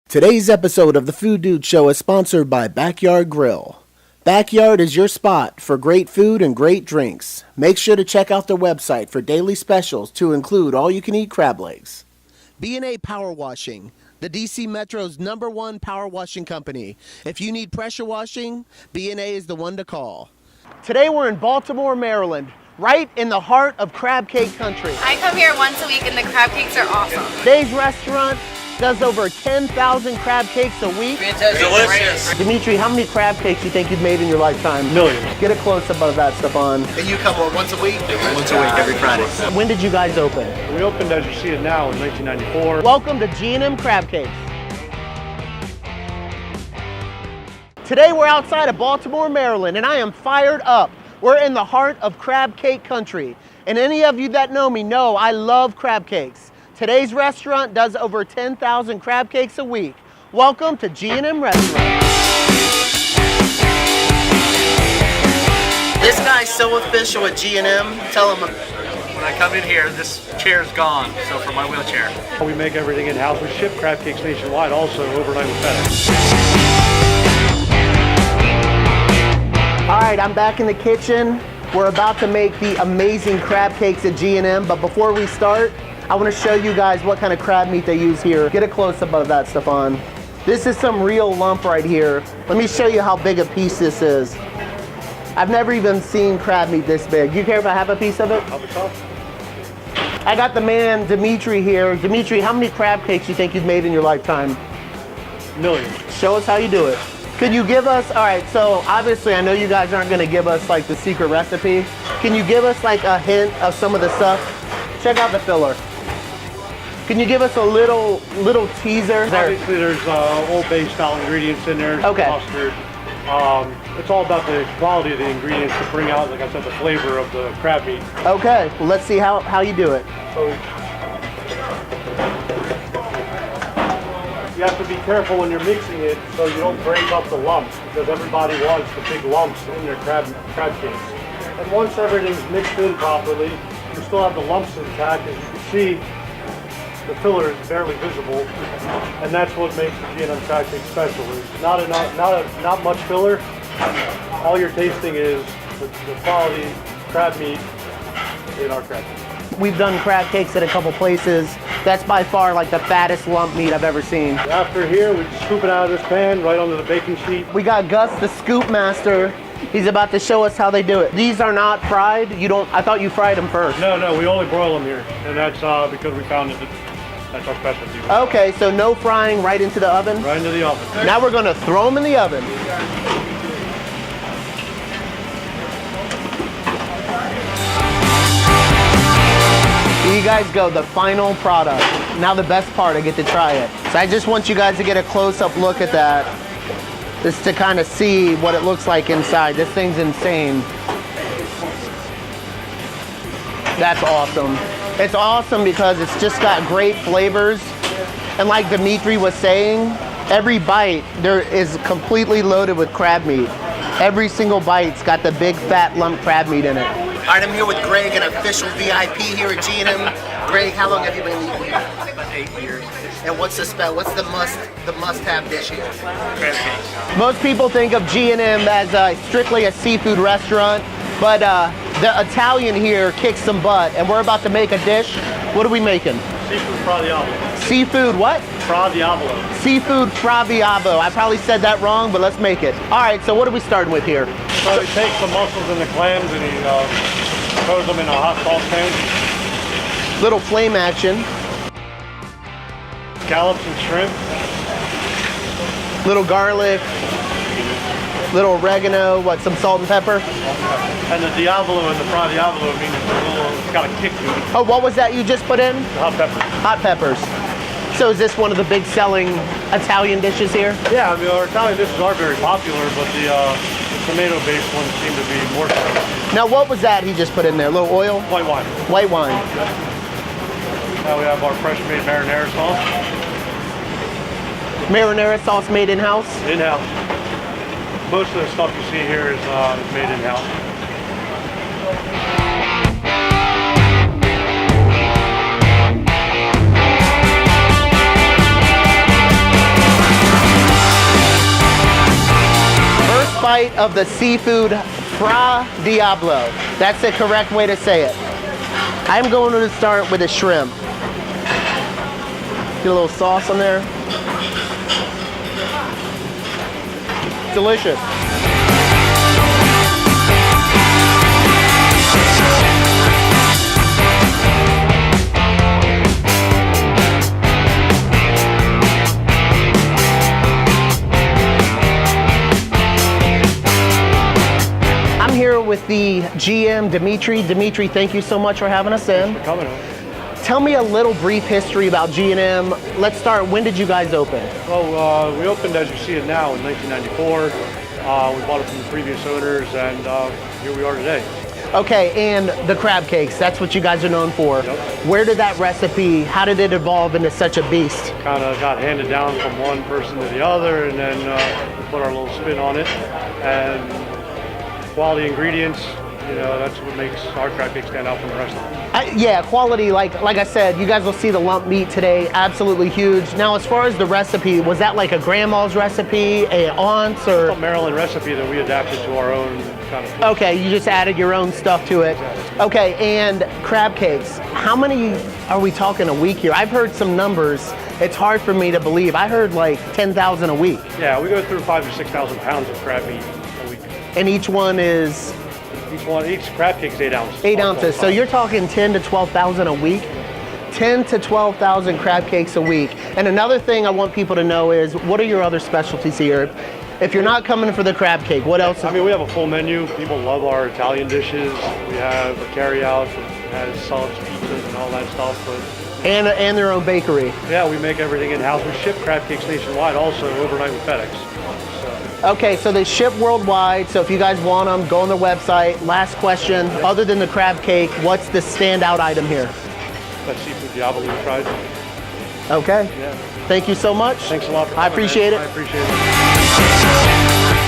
Today's episode of the Food Dude Show is sponsored by Backyard Grill. Backyard is your spot for great food and great drinks. Make sure to check out their website for daily specials to include all-you-can-eat crab legs. B&A Power Washing, the DC Metro's #1 power washing company. If you need pressure washing, B&A is the one to call. Today we're in Baltimore, Maryland, right in the heart of crab cake country. I come here once a week and the crab cakes are awesome. Today's restaurant does over 10,000 crab cakes a week. Delicious. Dimitri, how many crab cakes do you think you've made in your lifetime? Millions. Get a close-up of that, Stefan. And you come once a week? Once a week, every Friday. When did you guys open? We opened, as you see it now, in 1994. Welcome to G&M Crab Cakes. Today we're outside of Baltimore, Maryland, and I am fired up. We're in the heart of crab cake country. And any of you that know me know I love crab cakes. Today's restaurant does over 10,000 crab cakes a week. Welcome to G&M Restaurant. This guy's so official at G&M. Tell him. When I come in here, this chair's gone, so for my wheelchair. We make everything in-house. We ship crab cakes nationwide also, overnight with FedEx. All right, I'm back in the kitchen. We're about to make the amazing crab cakes at G&M, but before we start, I want to show you guys what kind of crab meat they use here. Get a close-up of that, Stefan. This is some real lump right here. Let me show you how big a piece this is. I've never even seen crab meat this big. You care if I have a piece of it? I got the man, Dimitri, here. Dimitri, how many crab cakes do you think you've made in your lifetime? Millions. Show us how you do it. Could you give us, all right, so obviously I know you guys aren't gonna give us like the secret recipe. Can you give us like a hint of some of the stuff? Check out the filler. Can you give us a little teaser? Obviously there's Old Bay style ingredients in there. Okay. Mustard. It's all about the quality of the ingredients to bring out, like I said, the flavor of the crab meat. Okay, well let's see how you do it. So you have to be careful when you're mixing it so you don't break up the lumps, because everybody wants the big lumps in their crab cakes. And once everything's mixed in properly, you still have the lumps intact. As you can see, the filler is barely visible, and that's what makes the G&M crab cake special. There's not much filler. All you're tasting is the quality crab meat in our crab cake. We've done crab cakes at a couple places. That's by far like the fattest lump meat I've ever seen. After here, we just scoop it out of this pan right onto the baking sheet. We got Gus, the scoop master. He's about to show us how they do it. These are not fried. I thought you fried them first. No, we only broil them here, and that's because we found that that's our specialty. Okay, so no frying, right into the oven? Right into the oven. Now we're gonna throw them in the oven. Here you guys go, the final product. Now the best part, I get to try it. So I just want you guys to get a close-up look at that, just to kind of see what it looks like inside. This thing's insane. That's awesome. It's awesome because it's just got great flavors. And like Dimitri was saying, every bite there is completely loaded with crab meat. Every single bite's got the big fat lump crab meat in it. All right, I'm here with Greg, an official VIP here at G&M. Greg, how long have you been eating? About 8 years. And what's the must-have dish here? Crab cakes. Most people think of G&M as strictly a seafood restaurant, but the Italian here kicks some butt, and we're about to make a dish. What are we making? Seafood fra diavolo. Seafood what? Fra diavolo. Seafood fra diavolo. I probably said that wrong, but let's make it. All right, so what are we starting with here? So he takes the mussels and the clams and he throws them in a hot saucepan. Little flame action. Scallops and shrimp. Little garlic. Little oregano. What? Some salt and pepper. And the diavolo and the fra diavolo means it's got a kick to it. Oh, what was that you just put in? The hot pepper. Hot peppers. So is this one of the big selling Italian dishes here? Yeah, I mean, our Italian dishes are very popular, but the tomato-based ones seem to be more so. Now, what was that he just put in there? A little oil? White wine. White wine. Now we have our fresh-made marinara sauce. Marinara sauce made in-house? In-house. Most of the stuff you see here is made in-house. bite of the seafood fra diablo. That's the correct way to say it. I'm going to start with the shrimp. Get a little sauce on there. Delicious. I'm here with the GM, Dimitri. Dimitri, thank you so much for having us in. For coming. Tell me a little brief history about G&M. Let's start, when did you guys open? Well, we opened as you see it now in 1994. We bought it from the previous owners, and here we are today. Okay, and the crab cakes, that's what you guys are known for. Yep. Where did that recipe, how did it evolve into such a beast? Kind of got handed down from one person to the other, and then we put our little spin on it. And quality ingredients, you know, that's what makes our crab cake stand out from the rest of them. Yeah, quality, like I said, you guys will see the lump meat today, absolutely huge. Now, as far as the recipe, was that like a grandma's recipe, a aunt's, or? It's a Maryland recipe that we adapted to our own kind of. Okay, you just added your own stuff to it. Okay, and crab cakes, how many are we talking a week here? I've heard some numbers. It's hard for me to believe. I heard like 10,000 a week. Yeah, we go through 5,000 to 6,000 pounds of crab meat a week. And each one is? Each crab cake is 8 ounces. 8 ounces. So you're talking 10 to 12,000 a week? 10 to 12,000 crab cakes a week. And another thing I want people to know is, what are your other specialties here? If you're not coming for the crab cake, what else? I mean, we have a full menu. People love our Italian dishes. We have a carry-out that has subs, pizzas, and all that stuff. But And their own bakery. yeah, we make everything in-house. We ship crab cakes nationwide also overnight with FedEx. Okay, so they ship worldwide, so if you guys want them, go on their website. Last question, other than the crab cake, what's the standout item here? That seafood diablo fried. Okay, Yeah. thank you so much. Thanks a lot for I coming, appreciate man. it. I appreciate it.